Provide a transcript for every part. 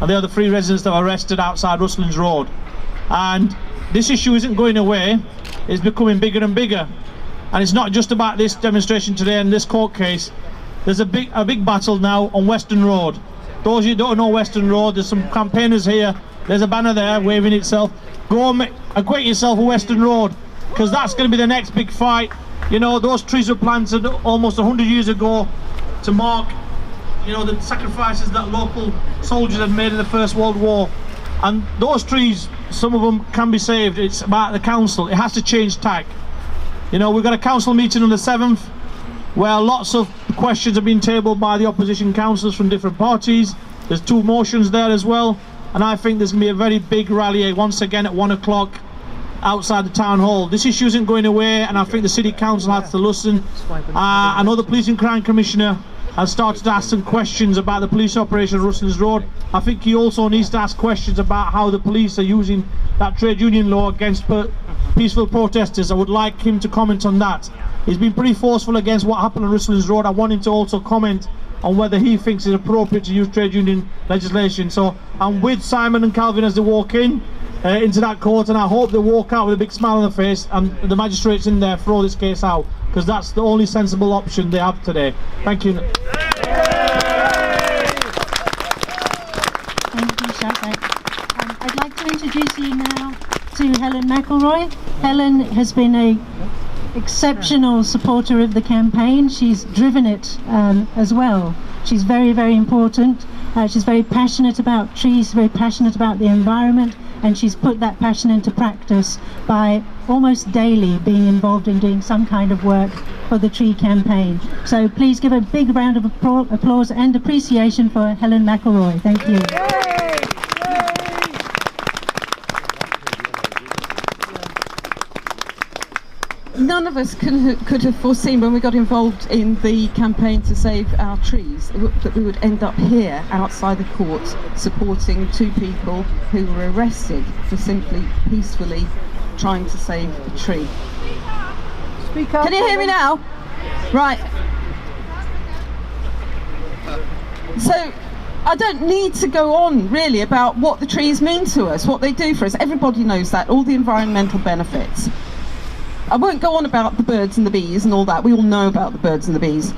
and they are the 3 residents that were arrested outside Ruslands Road. And this issue isn't going away, it's becoming bigger and bigger. And it's not just about this demonstration today and this court case. There's a big battle now on Western Road. Those of you who don't know Western Road, there's some campaigners here. There's a banner there waving itself. Go and acquaint yourself with Western Road, because that's going to be the next big fight. You know, those trees were planted almost 100 years ago to mark, you know, the sacrifices that local soldiers had made in the First World War. And those trees, some of them can be saved. It's about the council. It has to change tack. You know, we've got a council meeting on the 7th where lots of questions have been tabled by the opposition councillors from different parties. There's 2 motions there as well, and I think there's going to be a very big rally once again at 1 o'clock outside the town hall. This issue isn't going away, and I think the city council has to listen. I know the Police and Crime Commissioner has started to ask some questions about the police operation at Ruslands Road. I think he also needs to ask questions about how the police are using that trade union law against peaceful protesters. I would like him to comment on that. He's been pretty forceful against what happened on Ruslands Road. I want him to also comment on whether he thinks it's appropriate to use trade union legislation. So I'm with Simon and Calvin as they walk in into that court, and I hope they walk out with a big smile on their face and the magistrates in there throw this case out, because that's the only sensible option they have today. Thank you. Thank you, Shafak. I'd like to introduce you now to Helen McElroy. Helen has been an exceptional supporter of the campaign. She's driven it as well. She's very, very important. She's very passionate about trees, very passionate about the environment, and she's put that passion into practice by almost daily being involved in doing some kind of work for the tree campaign. So please give a big round of applause and appreciation for Helen McElroy. Thank you. None of us could have foreseen when we got involved in the campaign to save our trees that we would end up here outside the court supporting 2 people who were arrested for simply peacefully trying to save a tree. Speak up. Can you hear me now? Right. So I don't need to go on really about what the trees mean to us, what they do for us. Everybody knows that, all the environmental benefits. I won't go on about the birds and the bees and all that. We all know about the birds and the bees.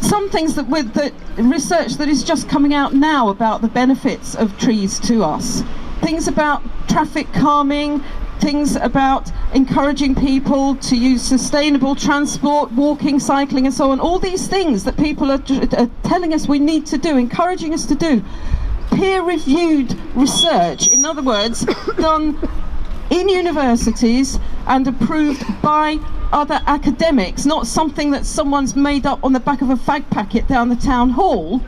Some things that with the research that is just coming out now about the benefits of trees to us. Things about traffic calming, things about encouraging people to use sustainable transport, walking, cycling and so on. All these things that people are telling us we need to do, encouraging us to do. Peer-reviewed research, in other words, done in universities and approved by other academics, not something that someone's made up on the back of a fag packet down the town hall.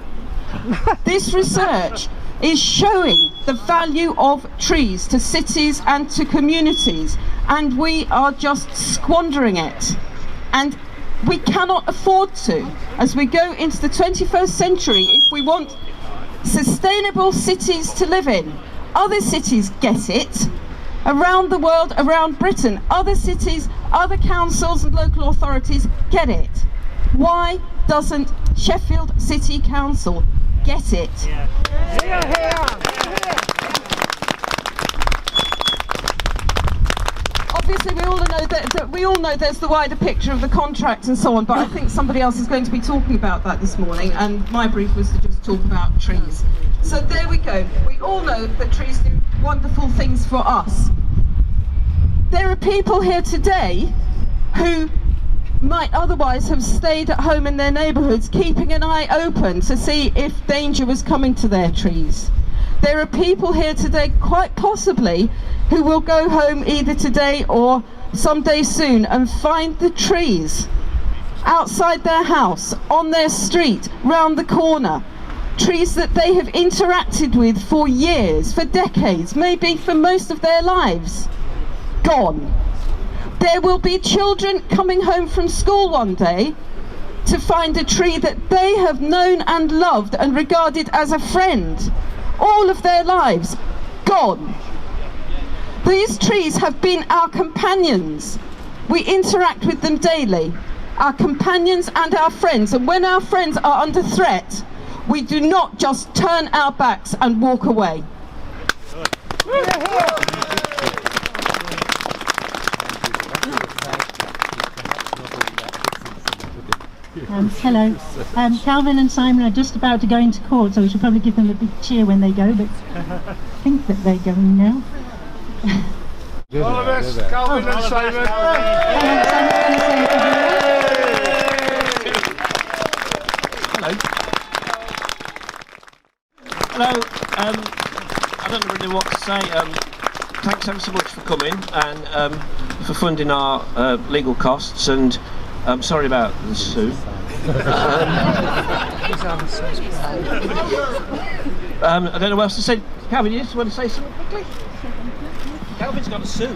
This research is showing the value of trees to cities and to communities, and we are just squandering it. And we cannot afford to. As we go into the 21st century, if we want sustainable cities to live in, other cities get it. Around the world, around Britain, other cities, other councils and local authorities get it. Why doesn't Sheffield City Council get it? Obviously we all know there's the wider picture of the contract and so on, but I think somebody else is going to be talking about that this morning, and my brief was to just talk about trees. So there we go. We all know that trees do wonderful things for us. There are people here today who might otherwise have stayed at home in their neighbourhoods, keeping an eye open to see if danger was coming to their trees. There are people here today, quite possibly, who will go home either today or someday soon and find the trees outside their house, on their street, round the corner. Trees that they have interacted with for years, for decades, maybe for most of their lives. Gone. There will be children coming home from school one day to find a tree that they have known and loved and regarded as a friend all of their lives. Gone. These trees have been our companions. We interact with them daily. Our companions and our friends. And when our friends are under threat, We do not just turn our backs and walk away. Hello. Calvin and Simon are just about to go into court, so we should probably give them a big cheer when they go, but I think that they're going now. All of us, Calvin and Simon. Hello. I don't know really what to say. Thanks ever so much for coming and for funding our legal costs, and I'm sorry about the Sue. I don't know what else to say. Calvin, you just want to say something quickly? Calvin's got a Sue.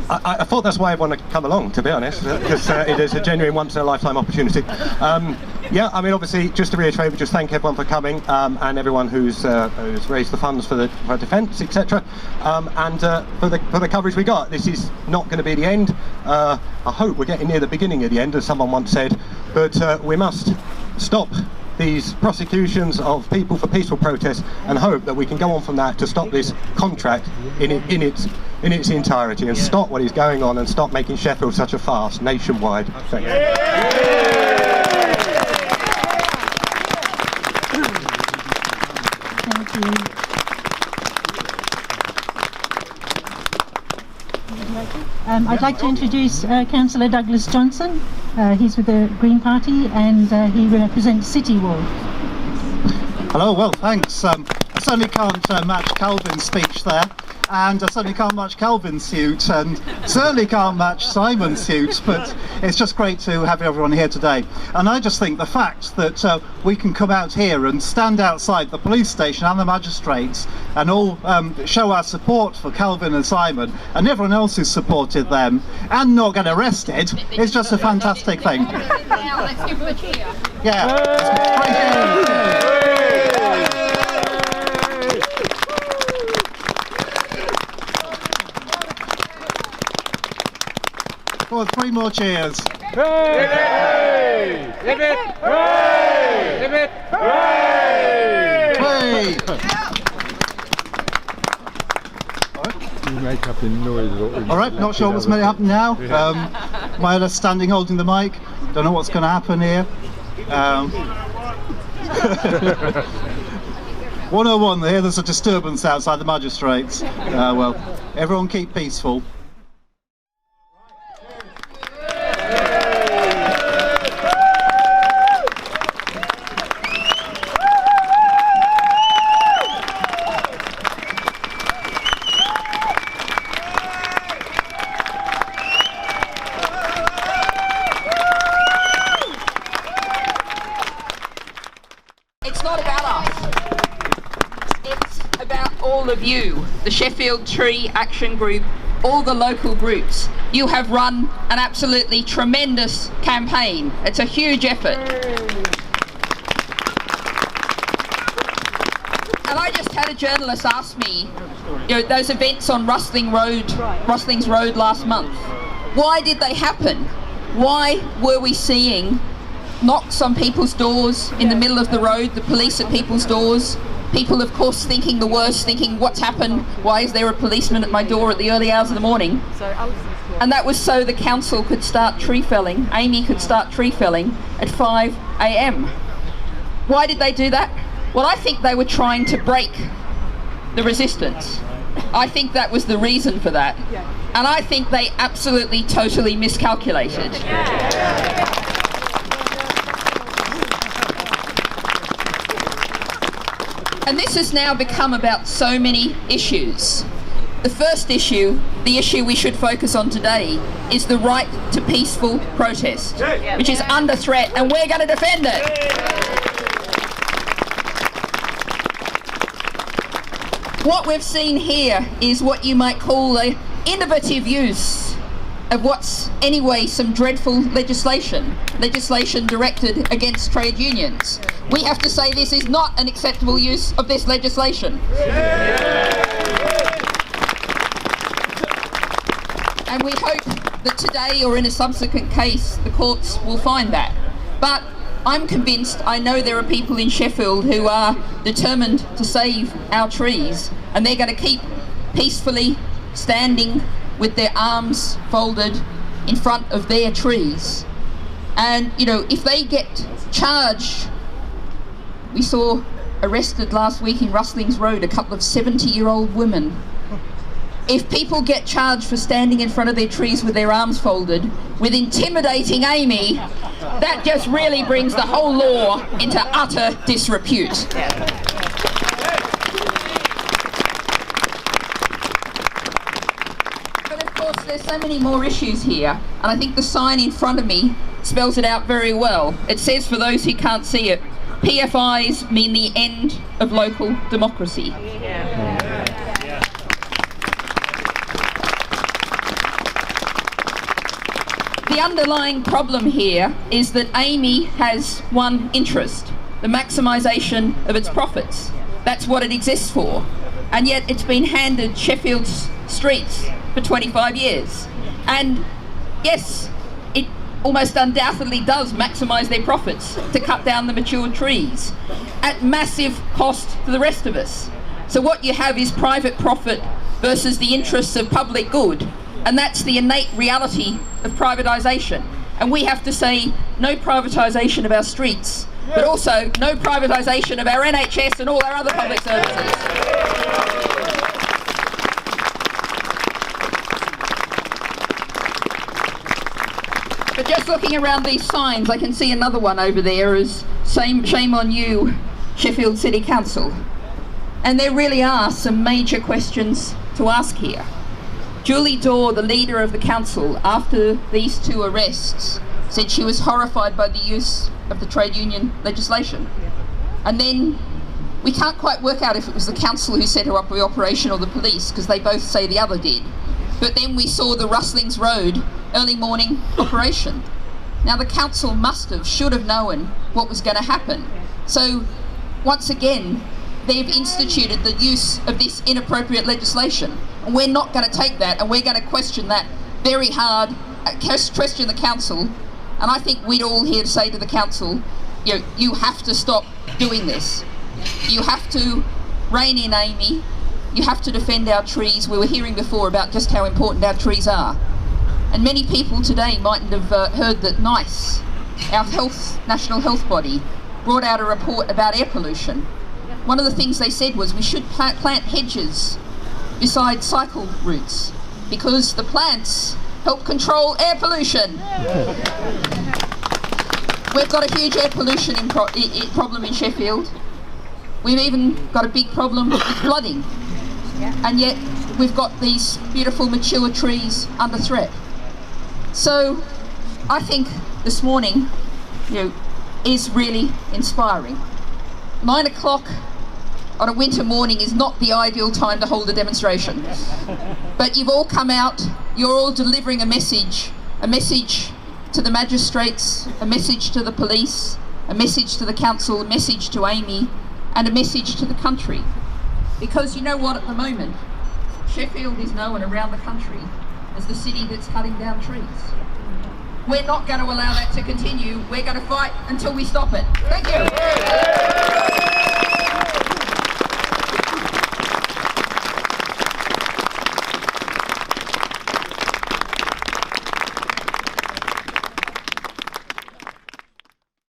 I thought that's why I want to come along, to be honest, because it is a genuine once-in-a-lifetime opportunity. Yeah, I mean, obviously, just to reiterate, we just thank everyone for coming and everyone who's raised the funds for defence, etc. And for the coverage we got. This is not going to be the end. I hope we're getting near the beginning of the end, as someone once said, but we must stop these prosecutions of people for peaceful protest and hope that we can go on from that to stop this contract in its entirety and stop what is going on and stop making Sheffield such a farce nationwide. Thank you. I'd like to introduce Councillor Douglas Johnson. He's with the Green Party and he represents City Ward. Hello, well thanks. I certainly can't match Calvin's speech there, and I certainly can't match Calvin's suit, and certainly can't match Simon's suit, but it's just great to have everyone here today. And I just think the fact that we can come out here and stand outside the police station and the magistrates and all show our support for Calvin and Simon and everyone else who's supported them and not get arrested is just a fantastic thing. Now let's give them a cheer. Yeah. Go on, 3 more cheers. Hooray! Hip it! Hooray! Hip it! Hooray! Hey! You make up the noise. All right, not sure what's going to happen now. Myla's standing holding the mic. Don't know what's going to happen here. 101 there, there's a disturbance outside the magistrates. Well, everyone keep peaceful. It's not about us. It's about all of you, the Sheffield Tree Action Group, all the local groups. You have run an absolutely tremendous campaign. It's a huge effort. And I just had a journalist ask me, you know, those events on Rustling's Road last month, why did they happen? Why were we seeing knocks on people's doors in the middle of the road, the police at people's doors, people of course thinking the worst, thinking what's happened, why is there a policeman at my door at the early hours of the morning? And that was so the council could start tree felling, Amy could start tree felling at 5 a.m. Why did they do that? Well, I think they were trying to break the resistance. I think that was the reason for that. And I think they absolutely, totally miscalculated. And this has now become about so many issues. The first issue, the issue we should focus on today, is the right to peaceful protest, which is under threat, and we're going to defend it. What we've seen here is what you might call an innovative use of what's anyway some dreadful legislation directed against trade unions. We have to say this is not an acceptable use of this legislation. And we hope that today or in a subsequent case the courts will find that. But I'm convinced, I know there are people in Sheffield who are determined to save our trees, and they're going to keep peacefully standing with their arms folded in front of their trees. And, you know, if they get charged, we saw arrested last week in Rustlings Road a couple of 70-year-old women. If people get charged for standing in front of their trees with their arms folded, with intimidating Amy, that just really brings the whole law into utter disrepute. But of course, there's so many more issues here, and I think the sign in front of me spells it out very well. It says, for those who can't see it, PFIs mean the end of local democracy. The underlying problem here is that Amy has one interest, the maximisation of its profits. That's what it exists for. And yet it's been handed Sheffield's streets for 25 years. And yes, it almost undoubtedly does maximise their profits to cut down the mature trees at massive cost to the rest of us. So what you have is private profit versus the interests of public good. And that's the innate reality of privatisation. And we have to say no privatisation of our streets, but also no privatisation of our NHS and all our other public services. But just looking around these signs, I can see another one over there as shame on you, Sheffield City Council. And there really are some major questions to ask here. Julie Dore, the leader of the council, after these two arrests, said she was horrified by the use of the trade union legislation. And then we can't quite work out if it was the council who set her up with the operation or the police, because they both say the other did. But then we saw the Rustlings Road early morning operation. Now the council should have known what was going to happen. So once again, they've instituted the use of this inappropriate legislation. And we're not going to take that, and we're going to question that very hard, question the council. And I think we'd all here to say to the council, you have to stop doing this. You have to rein in Amy. You have to defend our trees. We were hearing before about just how important our trees are. And many people today mightn't have heard that NICE, our national health body, brought out a report about air pollution. One of the things they said was we should plant hedges beside cycle routes because the plants help control air pollution. We've got a huge air pollution problem in Sheffield. We've even got a big problem with flooding. And yet we've got these beautiful mature trees under threat. So I think this morning, is really inspiring. 9 o'clock on a winter morning is not the ideal time to hold a demonstration. But you've all come out, you're all delivering a message to the magistrates, a message to the police, a message to the council, a message to Amy, and a message to the country. Because you know what, at the moment, Sheffield is known around the country as the city that's cutting down trees. We're not going to allow that to continue. We're going to fight until we stop it. Thank you.